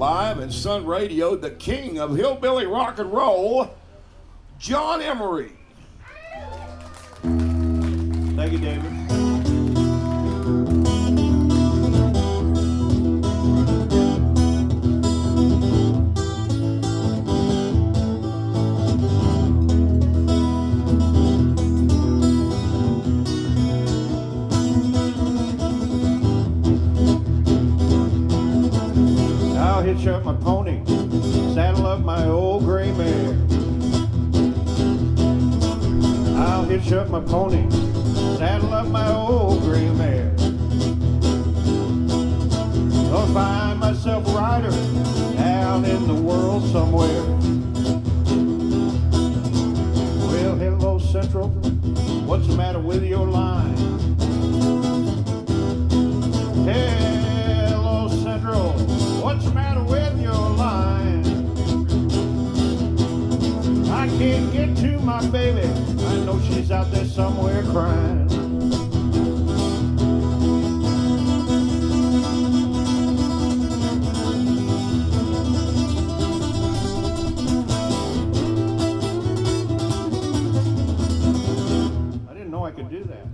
live and Sun Radio, the king of hillbilly rock and roll, John Emery. Thank you, David. I'll hitch up my pony, saddle up my old gray mare. I'll hitch up my pony, saddle up my old gray mare. I'll find myself a rider down in the world somewhere. Well, hello, Central, what's the matter with your line? Hello, Central, what's the matter with your line? I can't get to my baby, I know she's out there somewhere crying. I didn't know I could do that.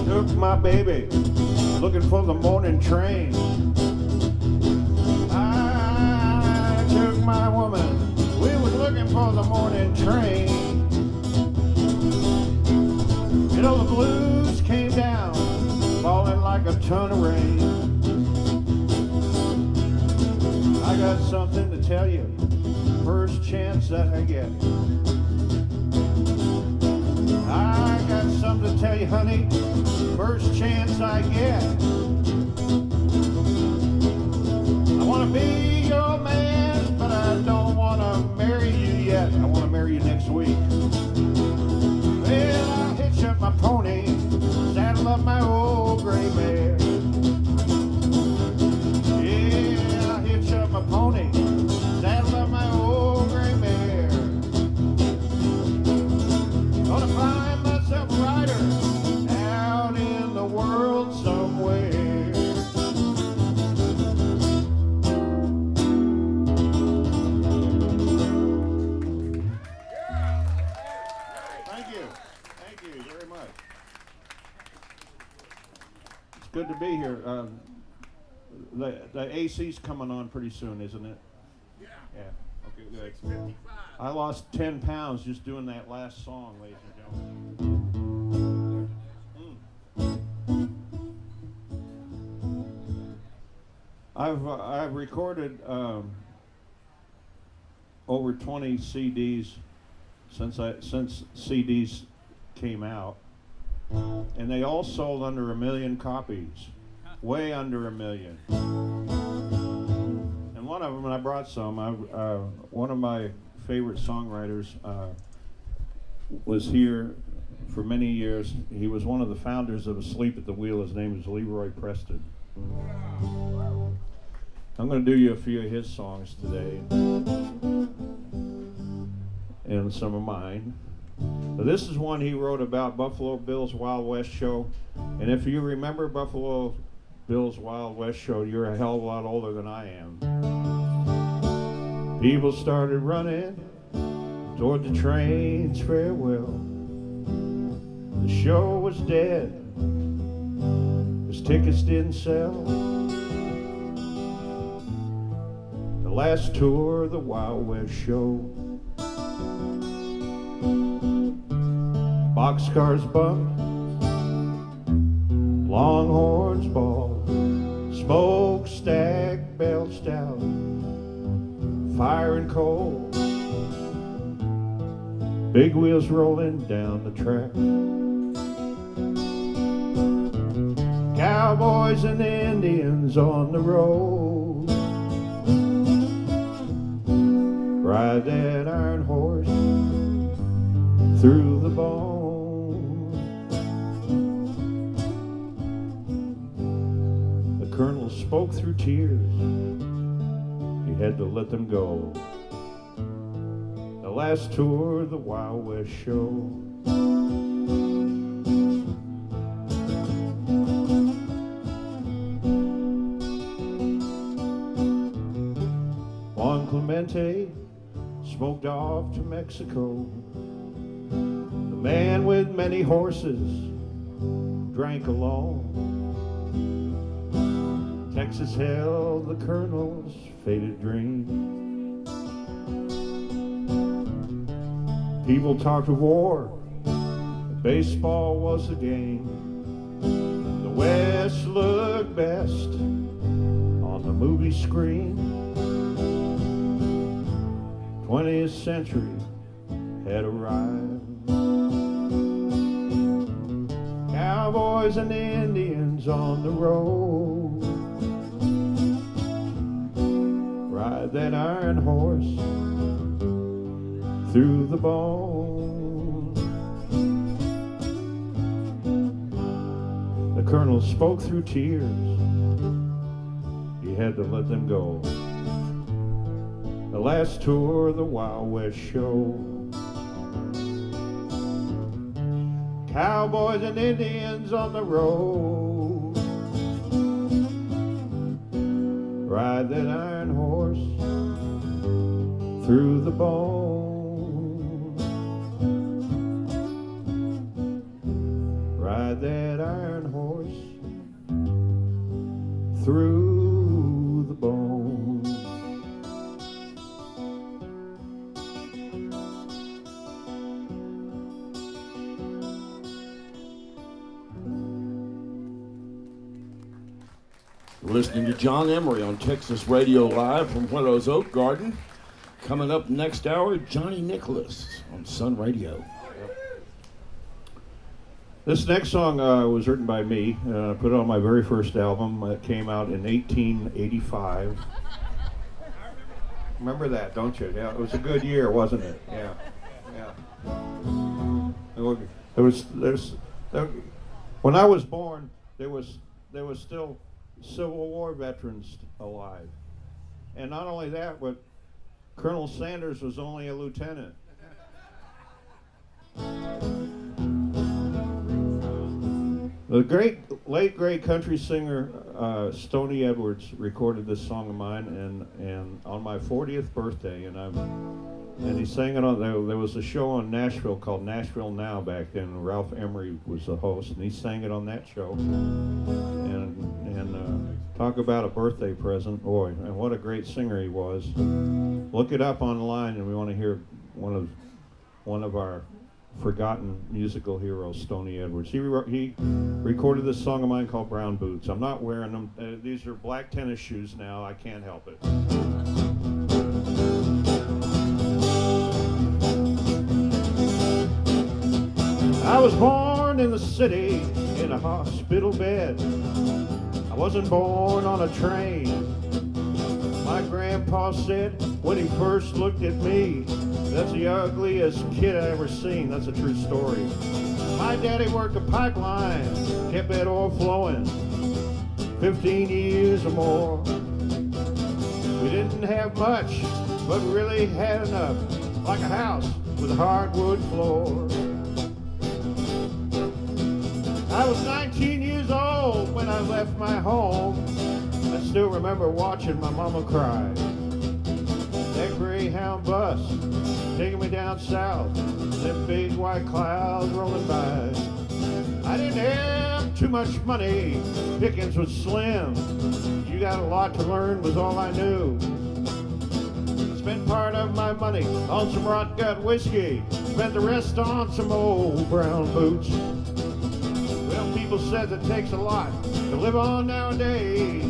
Took my baby looking for the morning train. I took my woman, we was looking for the morning train. You know, the blues came down, falling like a ton of rain. I got something to tell you, first chance that I get. I got something to tell you, honey, first chance I get. I want to be your man, but I don't want to marry you yet. I want to marry you next week. Well, I'll hitch up my pony, saddle up my old gray mare. Yeah, I'll hitch up my pony, saddle up my old gray mare. Gonna find myself a rider out in the world somewhere. Thank you very much. It's good to be here. The AC's coming on pretty soon, isn't it? Yeah. Okay, good. I lost 10 pounds just doing that last song, ladies and gentlemen. I've recorded over 20 CDs since CDs came out, and they all sold under 1 million copies, way under 1 million. And one of them, and I brought some. One of my favorite songwriters was here for many years. He was one of the founders of Asleep at the Wheel. His name is Leroy Preston. I'm going to do you a few of his songs today, and some of mine. But this is one he wrote about Buffalo Bill's Wild West Show. And if you remember Buffalo Bill's Wild West Show, you're a hell of a lot older than I am. People started running toward the train's farewell. The show was dead, 'cause tickets didn't sell. The last tour of the Wild West Show. Boxcars bumped, longhorns bawled, smokestack belched out, fire and coal, big wheels rolling down the track. Cowboys and Indians on the road, ride that iron horse through the bone. The colonel spoke through tears, he had to let them go. The last tour of the Wild West Show. Caliente, smoked off to Mexico. The man with many horses drank alone. Texas held the colonel's faded dream. People talked of war, baseball was the game. The West looked best on the movie screen. 20th century had arrived. Cowboys and Indians on the road. Ride that iron horse through the bone. The colonel spoke through tears. He had to let them go. The last tour of the Wild West show. Cowboys and Indians on the road. Ride that iron horse through the bone. Ride that iron horse through the bone. We're listening to John Emery on Texas Radio Live from Willows Oak Garden. Coming up next hour, Johnny Nicholas on Sun Radio. This next song was written by me. I put it on my very first album. It came out in 1885. Remember that, don't you? Yeah, it was a good year, wasn't it? Yeah, yeah. When I was born, there was still Civil War veterans alive, and not only that, but Colonel Sanders was only a lieutenant. The late great country singer Stoney Edwards recorded this song of mine, and on my 40th birthday, and he sang it on. There was a show on Nashville called Nashville Now back then. Ralph Emery was the host, and he sang it on that show. And talk about a birthday present, boy! And what a great singer he was. Look it up online, and we want to hear one of our forgotten musical heroes, Stoney Edwards. He recorded this song of mine called Brown Boots. I'm not wearing them. These are black tennis shoes now. I can't help it. I was born in the city in a hospital bed. I wasn't born on a train. My grandpa said when he first looked at me, that's the ugliest kid I ever seen. That's a true story. My daddy worked a pipeline, kept that oil flowing 15 years or more. We didn't have much, but really had enough, like a house with a hardwood floor. I was 19 years old when I left my home. I still remember watching my mama cry. That Greyhound bus taking me down south, them big white clouds rolling by. I didn't have too much money, pickings was slim. You got a lot to learn was all I knew. Spent part of my money on some rot gut whiskey, spent the rest on some old brown boots. Well, people said it takes a lot to live on nowadays.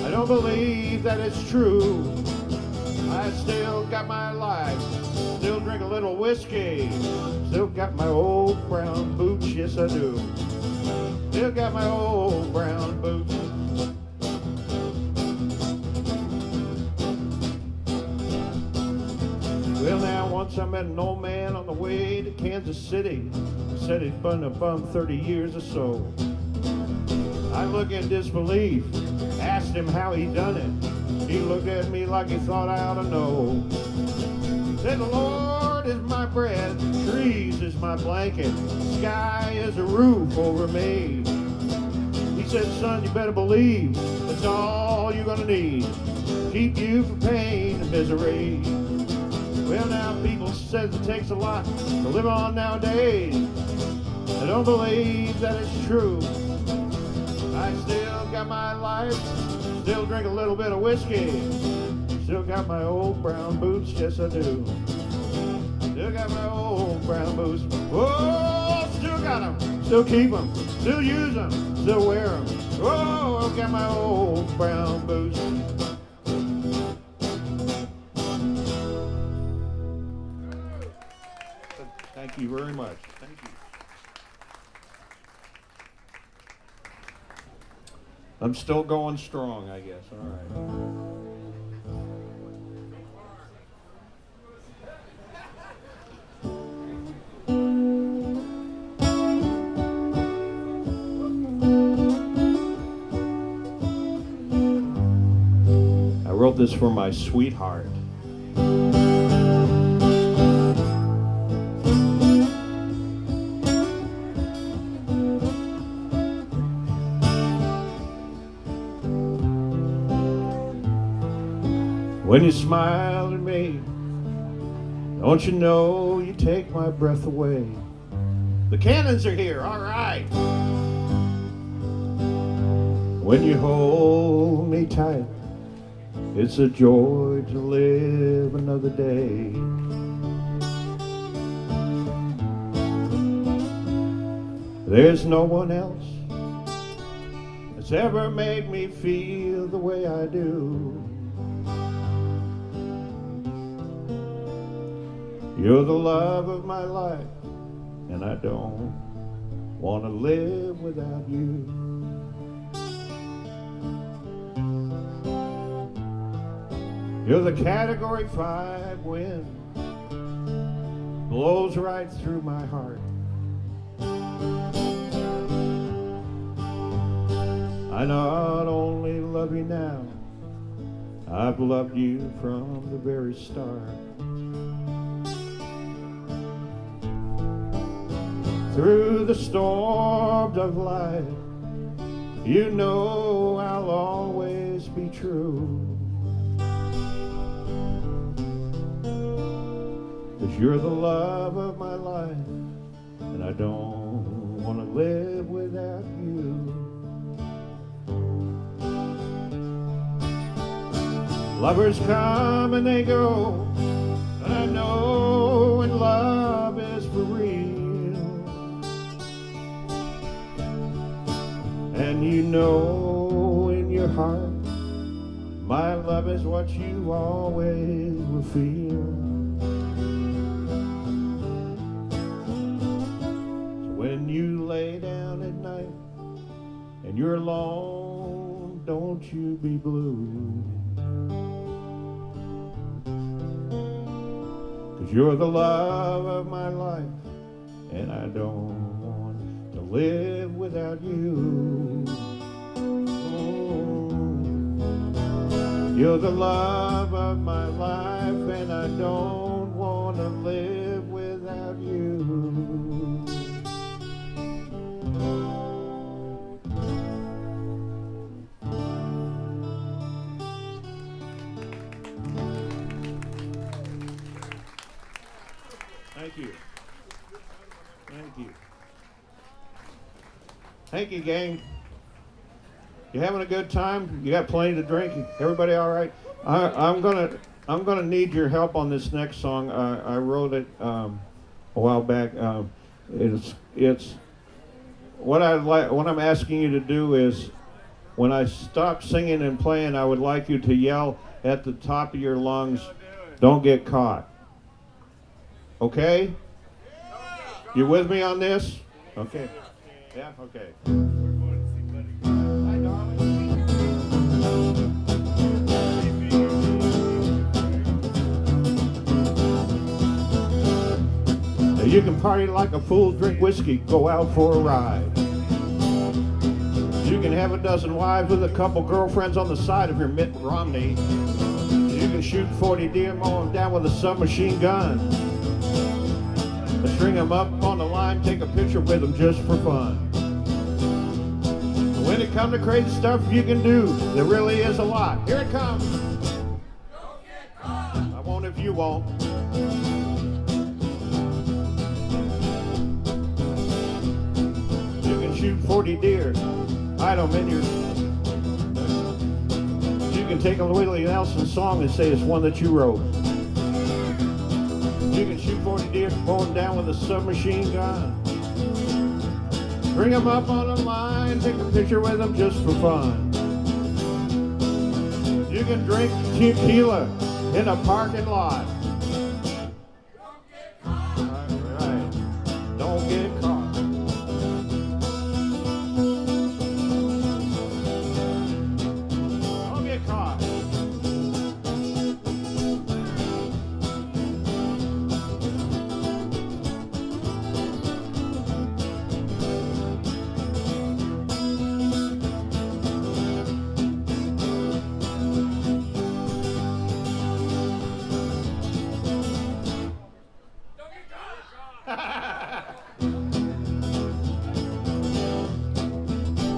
I don't believe that it's true. I still got my life, still drink a little whiskey, still got my old brown boots, yes I do. Still got my old brown boots. Well, now once I met an old man on the way to Kansas City. Said he'd been a bum 30 years or so. I looked in disbelief, asked him how he done it. He looked at me like he thought I ought to know. He said, the Lord is my bread, trees is my blanket, sky is a roof over me. He said, son, you better believe that's all you're gonna need. keep you from pain and misery. Well, now people says it takes a lot to live on nowadays. I don't believe that it's true. I still got my life, still drink a little bit of whiskey. Still got my old brown boots, yes I do. Still got my old brown boots. Oh, still got them, still keep them, still use them, still wear them. Oh, got my old brown boots. Thank you very much. Thank you. I'm still going strong, I guess. All right. I wrote this for my sweetheart. When you smile at me, don't you know you take my breath away? The cannons are here, all right. When you hold me tight, it's a joy to live another day. There's no one else that's ever made me feel the way I do. You're the love of my life, and I don't want to live without you. You're the Category 5 wind, blows right through my heart. I not only love you now, I've loved you from the very start. Through the storms of life, you know I'll always be true. 'Cause you're the love of my life, and I don't want to live without you. Lovers come and they go, but I know when love is for real. And you know in your heart, my love is what you always will feel. So when you lay down at night and you're alone, don't you be blue. 'Cause you're the love of my life, and I don't want to live without you. Oh, you're the love of my life, and I don't want to live without you. Thank you. Thank you. Thank you, gang. You having a good time? You got plenty to drink? Everybody all right? I'm gonna need your help on this next song. I wrote it a while back. It's what I'm asking you to do is, when I stop singing and playing, I would like you to yell at the top of your lungs, "Don't get caught." Okay? You with me on this? Okay. Yeah, okay. Hi, darling. Now you can party like a fool, drink whiskey, go out for a ride. You can have a dozen wives with a couple girlfriends on the side of your Mitt Romney. You can shoot 40 deer, mow them down with a submachine gun. String them up on the line, take a picture with them just for fun. When it comes to crazy stuff you can do, there really is a lot. Here it comes. if you won't. You can shoot 40 deer, hide them in your... You can take a Willie Nelson song and say it's one that you wrote. You can shoot 40 deer, mow them down with a submachine gun. Bring them up on a line, take a picture with them just for fun. You can drink tequila in a parking lot. Don't get caught. Right. Don't get caught. Don't get caught.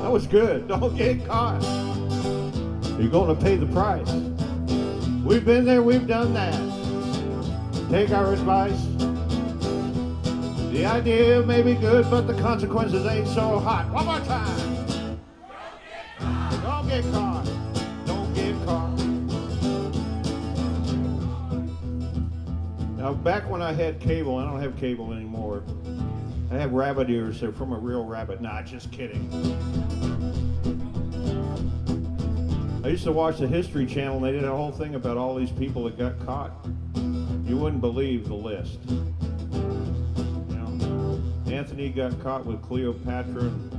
That was good. Don't get caught. You're going to pay the price. We've been there, we've done that. Take our advice. The idea may be good, but the consequences ain't so hot. One more time. Don't get caught. Don't get caught. Now, back when I had cable, I don't have cable anymore. I have rabbit ears. They're from a real rabbit. Nah, just kidding. I used to watch the History Channel, and they did a whole thing about all these people that got caught. You wouldn't believe the list. You know, Anthony got caught with Cleopatra. And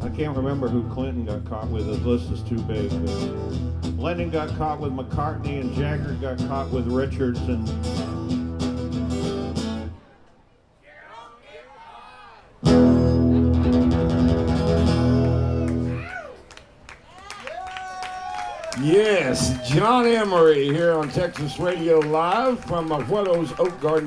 I can't remember who Clinton got caught with. The list is too big. But Lennon got caught with McCartney, and Jagger got caught with Richards, and Yes, John Emery here on Texas Radio Live from Guero's Oak Garden.